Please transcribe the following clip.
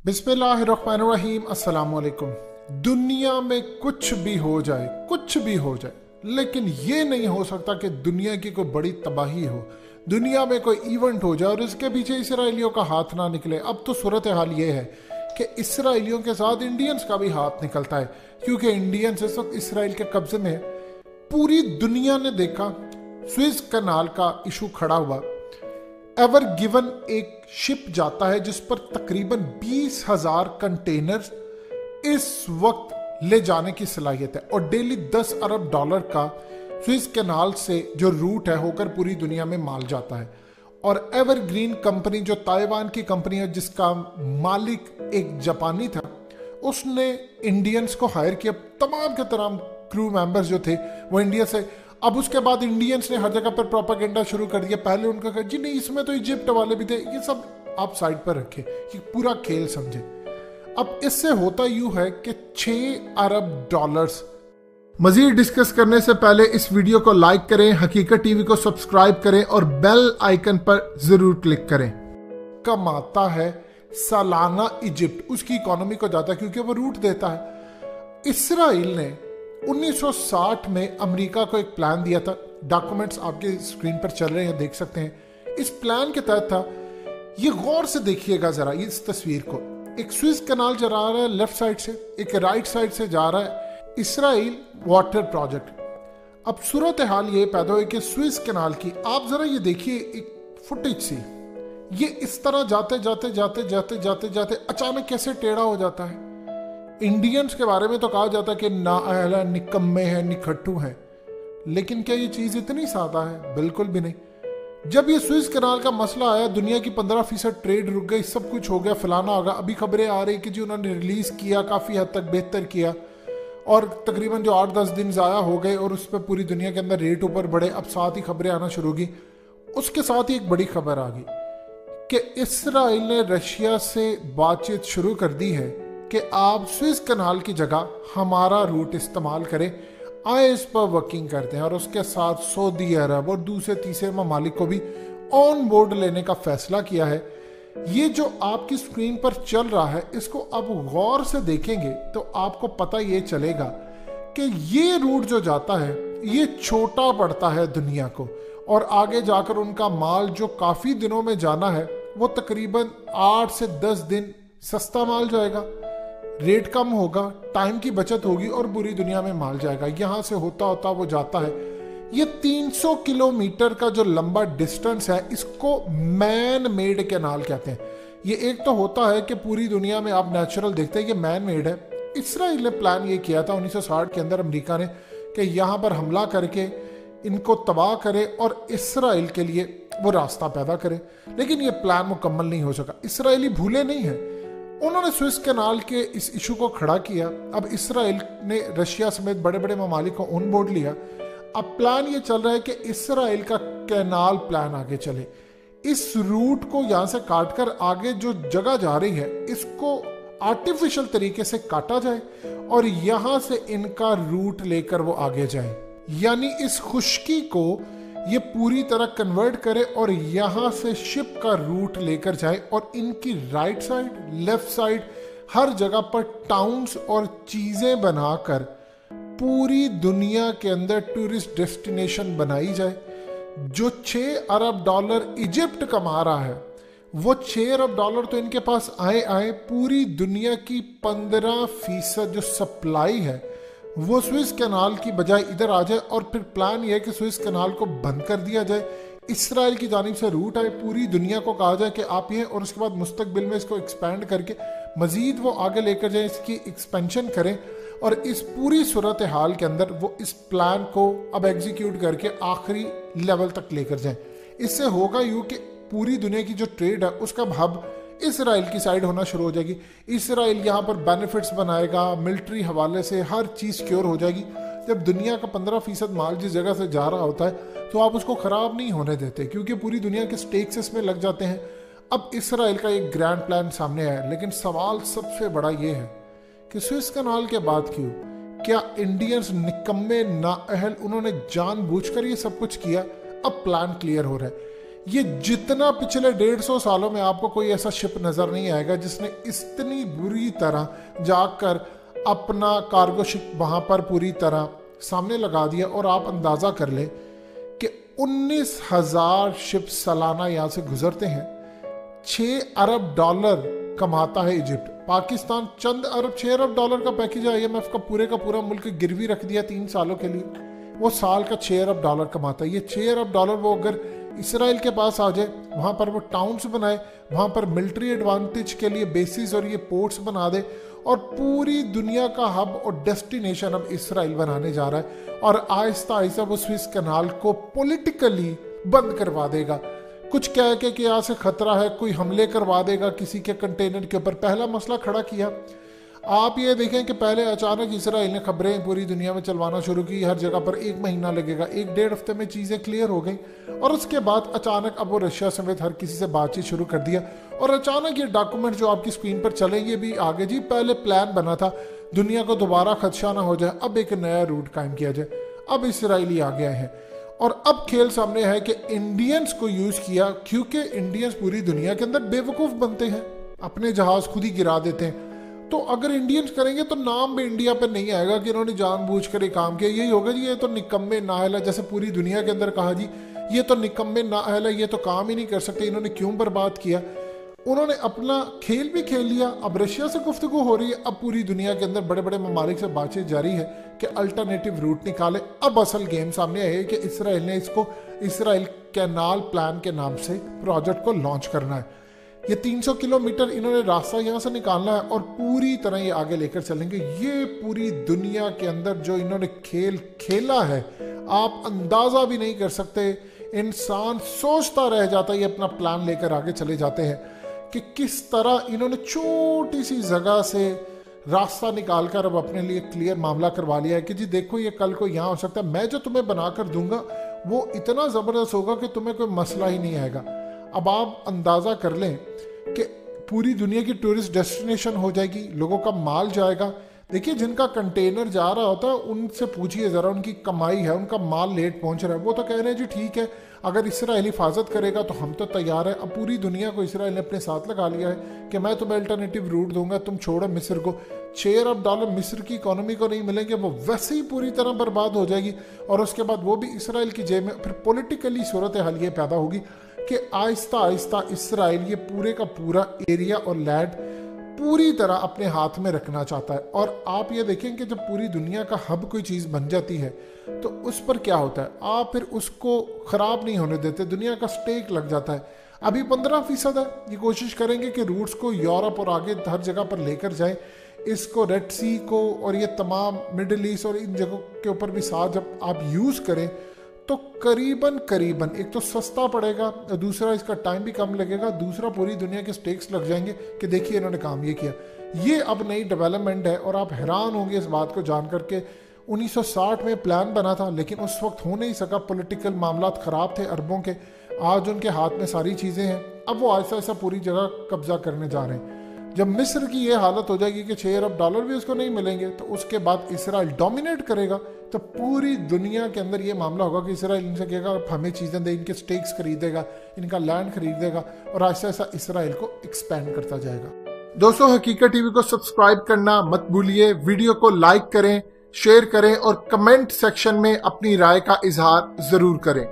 बिस्मिल्लाहिर्रहमानिर्रहीम। अस्सलाम वालेकुम। दुनिया में कुछ भी हो जाए, लेकिन ये नहीं हो सकता कि दुनिया की कोई बड़ी तबाही हो, दुनिया में कोई इवेंट हो जाए और इसके पीछे इसराइलियों का हाथ ना निकले। अब तो सूरत हाल ये है कि इसराइलियों के साथ इंडियंस का भी हाथ निकलता है, क्योंकि इंडियंस इस वक्त इसराइल के कब्जे में है। पूरी दुनिया ने देखा स्विस कनाल का इशू खड़ा हुआ। एवर गिवन एक शिप जाता है जिस पर तकरीबन 20,000 कंटेनर्स इस वक्त ले जाने की सलाहियत है, और डेली 10 अरब डॉलर का स्विस कैनाल से जो रूट है होकर पूरी दुनिया में माल जाता है। और एवरग्रीन कंपनी जो ताइवान की कंपनी है, जिसका मालिक एक जापानी था, उसने इंडियंस को हायर किया। तमाम के तमाम क्रू मेंबर्स जो थे वो इंडिया से। अब उसके बाद इंडियंस ने हर जगह पर प्रोपेगेंडा शुरू कर दिया। पहले उनका कहा जी नहीं, इसमें तो इजिप्ट वाले भी थे, ये सब आप साइड पर रखे, कि पूरा खेल समझे। अब इससे होता यूं है कि 6 अरब डॉलर्स। मजीद डिस्कस करने से पहले इस वीडियो को लाइक करें, हकीकत टीवी को सब्सक्राइब करें और बेल आइकन पर जरूर क्लिक करें। कमाता है सालाना इजिप्ट, उसकी इकोनॉमी को जाता है क्योंकि वो रूट देता है। इसराइल ने 1960 में अमेरिका को एक प्लान दिया था। डॉक्यूमेंट्स आपके स्क्रीन पर चल रहे हैं, देख सकते हैं। इस प्लान के तहत था, ये गौर से देखिएगा जरा इस तस्वीर को। एक स्विस कनाल जा रहा है लेफ्ट साइड से, एक राइट साइड से जा रहा है इसराइल वाटर प्रोजेक्ट। अब सूरत हाल ये पैदा हुई कि स्विस कनाल की, आप जरा ये देखिए एक फुटेज सी, ये इस तरह जाते जाते जाते जाते जाते जाते अचानक कैसे टेढ़ा हो जाता है। इंडियंस के बारे में तो कहा जाता है कि नाअहल है, निकम्मे हैं, निखट्टू हैं, लेकिन क्या ये चीज इतनी सादा है? बिल्कुल भी नहीं। जब ये स्विस कनाल का मसला आया, दुनिया की 15% ट्रेड रुक गई, सब कुछ हो गया, फलाना होगा। अभी खबरें आ रही कि जी उन्होंने रिलीज किया, काफी हद तक बेहतर किया, और तकरीबन जो 8-10 दिन ज़ाया हो गए और उस पर पूरी दुनिया के अंदर रेट ऊपर बढ़े। अब साथ ही खबरें आना शुरू होगी। उसके साथ ही एक बड़ी खबर आ गई कि इसराइल ने रशिया से बातचीत शुरू कर दी है कि आप स्विस कनाल की जगह हमारा रूट इस्तेमाल करें, आए इस पर वर्किंग करते हैं। और उसके साथ सऊदी अरब और दूसरे तीसरे ममालिक को भी ऑन बोर्ड लेने का फैसला किया है। ये जो आपकी स्क्रीन पर चल रहा है, इसको अब गौर से देखेंगे तो आपको पता ये चलेगा कि ये रूट जो जाता है ये छोटा पड़ता है दुनिया को, और आगे जाकर उनका माल जो काफ़ी दिनों में जाना है वो तकरीबन 8 से 10 दिन सस्ता माल जाएगा, रेट कम होगा, टाइम की बचत होगी और पूरी दुनिया में माल जाएगा। यहाँ से होता होता वो जाता है। ये 300 किलोमीटर का जो लंबा डिस्टेंस है, इसको मैन मेड कैनाल कहते हैं। ये एक तो होता है कि पूरी दुनिया में आप नेचुरल देखते हैं, ये मैन मेड है। इसराइल ने प्लान ये किया था 1960 के अंदर अमेरिका ने कि यहाँ पर हमला करके इनको तबाह करे और इसराइल के लिए वो रास्ता पैदा करे, लेकिन ये प्लान मुकम्मल नहीं हो सका। इसराइली भूले नहीं हैं, उन्होंने स्विस कैनाल के इस इशू को खड़ा किया। अब इसराइल ने रशिया समेत बड़े बड़े ममालिक को ऑन बोर्ड लिया। अब प्लान ये चल रहा है कि इसराइल का कैनाल प्लान आगे चले, इस रूट को यहाँ से काटकर आगे जो जगह जा रही है इसको आर्टिफिशियल तरीके से काटा जाए और यहाँ से इनका रूट लेकर वो आगे जाए, यानी इस खुश्की को ये पूरी तरह कन्वर्ट करे और यहाँ से शिप का रूट लेकर जाए और इनकी राइट साइड, लेफ्ट साइड, हर जगह पर टाउन्स और चीजें बनाकर पूरी दुनिया के अंदर टूरिस्ट डेस्टिनेशन बनाई जाए। जो 6 अरब डॉलर इजिप्ट कमा रहा है, वो 6 अरब डॉलर तो इनके पास आए पूरी दुनिया की 15% जो सप्लाई है वो स्विस कनाल की बजाय इधर आ जाए। और फिर प्लान यह है कि स्विस कनाल को बंद कर दिया जाए, इसराइल की जानिब से रूट आए, पूरी दुनिया को कहा जाए कि आप ये, और उसके बाद मुस्तकबिल में इसको एक्सपेंड करके मजीद वो आगे लेकर जाए, इसकी एक्सपेंशन करें और इस पूरी सूरत हाल के अंदर वो इस प्लान को अब एग्जीक्यूट करके आखिरी लेवल तक लेकर जाए। इससे होगा यूँ कि पूरी दुनिया की जो ट्रेड है उसका हब इसराइल की साइड होना शुरू हो जाएगी। इसराइल यहाँ पर बेनिफिट्स बनाएगा, मिलिट्री हवाले से हर चीज़ सिक्योर हो जाएगी। जब दुनिया का 15% माल जिस जगह से जा रहा होता है तो आप उसको ख़राब नहीं होने देते, क्योंकि पूरी दुनिया के स्टेक्स इसमें लग जाते हैं। अब इसराइल का एक ग्रैंड प्लान सामने आया, लेकिन सवाल सबसे बड़ा ये है कि स्विस कनाल के बाद क्यों? क्या इंडियंस निकम्मे नाअहल, उन्होंने जानबूझकर ये सब कुछ किया? अब प्लान क्लियर हो रहा है। ये जितना पिछले 150 सालों में आपको कोई ऐसा शिप नजर नहीं आएगा जिसने इतनी बुरी तरह जाकर अपना कार्गो शिप वहां पर पूरी तरह सामने लगा दिया। और आप अंदाजा कर लें कि 19,000 शिप सालाना यहां से गुजरते हैं। 6 अरब डॉलर कमाता है इजिप्ट। पाकिस्तान चंद अरब, 6 अरब डॉलर का पैकेज IMF का पूरा मुल्क गिरवी रख दिया 3 सालों के लिए। वो साल का 6 अरब डॉलर कमाता है। ये 6 अरब डॉलर वो अगर इसराइल के पास आ जाए, वहां पर वो टाउन्स बनाए, वहां पर मिलिट्री एडवांटेज के लिए बेसिस और ये पोर्ट्स बना दे और पूरी दुनिया का हब और डेस्टिनेशन अब इसराइल बनाने जा रहा है। और आहिस्ता आहिस्ता वो स्विस कैनाल को पॉलिटिकली बंद करवा देगा। कुछ कह के कि यहाँ से खतरा है, कोई हमले करवा देगा किसी के कंटेनर के ऊपर। पहला मसला खड़ा किया। आप ये देखें कि पहले अचानक इसराइल ने खबरें पूरी दुनिया में चलवाना शुरू की, हर जगह पर 1 महीना लगेगा, 1-1.5 हफ्ते में चीज़ें क्लियर हो गई। और उसके बाद अचानक अब वो रशिया समेत हर किसी से बातचीत शुरू कर दिया। और अचानक ये डॉक्यूमेंट जो आपकी स्क्रीन पर चले ये भी आगे जी, पहले प्लान बना था दुनिया को दोबारा खदशा ना हो जाए, अब एक नया रूट कायम किया जाए। अब इसराइली आ गया है और अब खेल सामने है कि इंडियंस को यूज किया, क्योंकि इंडियंस पूरी दुनिया के अंदर बेवकूफ बनते हैं, अपने जहाज खुद ही गिरा देते हैं। तो अगर इंडियंस करेंगे तो नाम भी इंडिया पर नहीं आएगा कि इन्होंने जानबूझकर ये काम किया। यही होगा जी ये तो निकम्मे नाअहल है, जैसे पूरी दुनिया के अंदर कहा जी ये तो निकम्मे नाअहल है, ये तो काम ही नहीं कर सकते, इन्होंने क्यों बर्बाद किया। उन्होंने अपना खेल भी खेल लिया। अब रशिया से गुफ्तगू हो रही है, अब पूरी दुनिया के अंदर बड़े बड़े ममालिक से बातचीत जारी है कि अल्टरनेटिव रूट निकाले। अब असल गेम सामने आया है कि इसराइल ने इसको इसराइल कैनाल प्लान के नाम से प्रोजेक्ट को लॉन्च करना है। ये 300 किलोमीटर इन्होंने रास्ता यहाँ से निकालना है और पूरी तरह ये आगे लेकर चलेंगे। ये पूरी दुनिया के अंदर जो इन्होंने खेल खेला है आप अंदाजा भी नहीं कर सकते। इंसान सोचता रह जाता है, ये अपना प्लान लेकर आगे चले जाते हैं कि किस तरह इन्होंने छोटी सी जगह से रास्ता निकालकर अब अपने लिए क्लियर मामला करवा लिया है कि जी देखो ये कल को यहाँ हो सकता है, मैं जो तुम्हें बनाकर दूंगा वो इतना ज़बरदस्त होगा कि तुम्हें कोई मसला ही नहीं आएगा। अब आप अंदाज़ा कर लें कि पूरी दुनिया की टूरिस्ट डेस्टिनेशन हो जाएगी, लोगों का माल जाएगा। देखिए जिनका कंटेनर जा रहा होता है उनसे पूछिए ज़रा, उनकी कमाई है, उनका माल लेट पहुंच रहा है, वो तो कह रहे हैं जी ठीक है अगर इसराइल हिफाजत करेगा तो हम तो तैयार है। अब पूरी दुनिया को इसराइल ने अपने साथ लगा लिया है कि मैं तुम्हें अल्टरनेटिव रूट दूंगा, तुम छोड़ो मिस्र को। 6 अरब डॉलर मिस्र की इकोनॉमी को नहीं मिलेंगे, वो वैसे ही पूरी तरह बर्बाद हो जाएगी और उसके बाद वो भी इसराइल की जेब में। फिर पॉलिटिकली सूरत हाल ये पैदा होगी कि आहिस्ता आहिस्ता इसराइल ये पूरे का पूरा एरिया और लैंड पूरी तरह अपने हाथ में रखना चाहता है। और आप ये देखें कि जब पूरी दुनिया का हब कोई चीज़ बन जाती है तो उस पर क्या होता है, आप फिर उसको ख़राब नहीं होने देते, दुनिया का स्टेक लग जाता है। अभी 15% है, ये कोशिश करेंगे कि रूट्स को यूरोप और आगे हर जगह पर लेकर जाएं, इसको रेड सी को और ये तमाम मिडिल ईस्ट और इन जगहों के ऊपर भी साथ जब आप यूज़ करें तो करीबन एक तो सस्ता पड़ेगा, दूसरा इसका टाइम भी कम लगेगा, दूसरा पूरी दुनिया के स्टेक्स लग जाएंगे कि देखिए इन्होंने काम ये किया। ये अब नई डेवलपमेंट है और आप हैरान होंगे इस बात को जानकर के 1960 में प्लान बना था लेकिन उस वक्त हो नहीं सका, पॉलिटिकल मामला ख़राब थे अरबों के। आज उनके हाथ में सारी चीज़ें हैं, अब वो ऐसा ऐसा पूरी जगह कब्जा करने जा रहे हैं। जब मिस्र की ये हालत हो जाएगी कि 6 अरब डॉलर भी उसको नहीं मिलेंगे तो उसके बाद इसराइल डोमिनेट करेगा, तो पूरी दुनिया के अंदर ये मामला होगा कि इसराइल इनसे कहेगा हमें चीज़ें दे, इनके स्टेक्स खरीदेगा, इनका लैंड खरीदेगा और ऐसा ऐसा इसराइल को एक्सपेंड करता जाएगा। दोस्तों हकीकत टीवी को सब्सक्राइब करना मत भूलिए, वीडियो को लाइक करें, शेयर करें और कमेंट सेक्शन में अपनी राय का इजहार जरूर करें।